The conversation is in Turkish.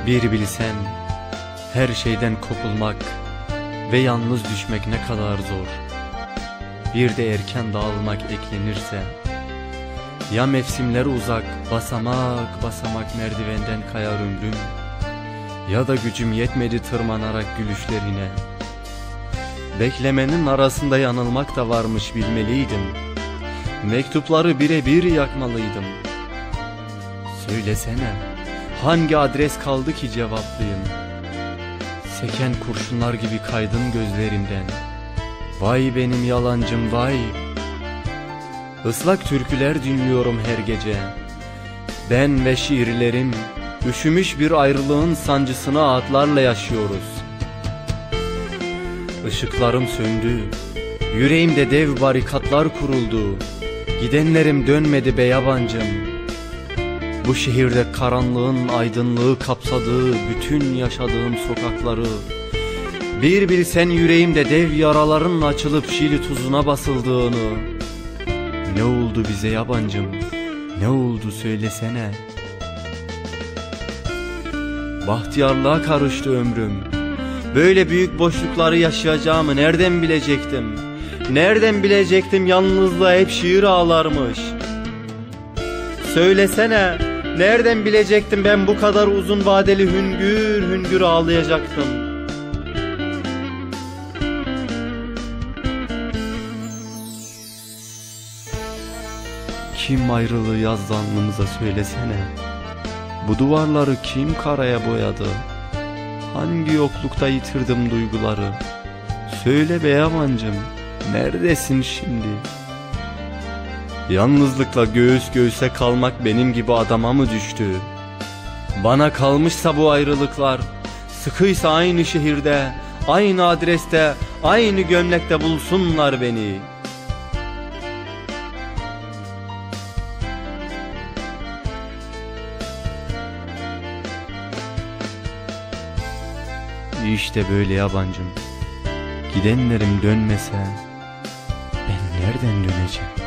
Bir bilsen, her şeyden kopulmak ve yalnız düşmek ne kadar zor. Bir de erken dağılmak eklenirse, ya mevsimler uzak, basamak basamak merdivenden kayar ömrüm, ya da gücüm yetmedi tırmanarak gülüşlerine. Beklemenin arasında yanılmak da varmış bilmeliydim. Mektupları birebir yakmalıydım. Söylesene, hangi adres kaldı ki cevaplayayım? Seken kurşunlar gibi kaydın gözlerimden. Vay benim yalancım vay. Islak türküler dinliyorum her gece. Ben ve şiirlerim üşümüş bir ayrılığın sancısını ağıtlarla yaşıyoruz. Işıklarım söndü, yüreğimde dev barikatlar kuruldu. Gidenlerim dönmedi be yabancım. Bu şehirde karanlığın aydınlığı kapsadığı bütün yaşadığım sokakları, bir bilsen yüreğimde dev yaraların açılıp şili tuzuna basıldığını. Ne oldu bize yabancım, ne oldu söylesene. Bahtiyarlığa karıştı ömrüm. Böyle büyük boşlukları yaşayacağımı nereden bilecektim? Nereden bilecektim yalnızlığa hep şiir ağlarmış. Söylesene, nereden bilecektim ben bu kadar uzun vadeli hüngür hüngür ağlayacaktım? Kim ayrılığı yazdı alnımıza söylesene. Bu duvarları kim karaya boyadı? Hangi yoklukta yitirdim duyguları? Söyle be yabancım, neredesin şimdi? Yalnızlıkla göğüs göğüse kalmak benim gibi adama mı düştü? Bana kalmışsa bu ayrılıklar, sıkıysa aynı şehirde, aynı adreste, aynı gömlekte bulsunlar beni. İşte böyle yabancım. Gidenlerim dönmese ben nereden döneceğim?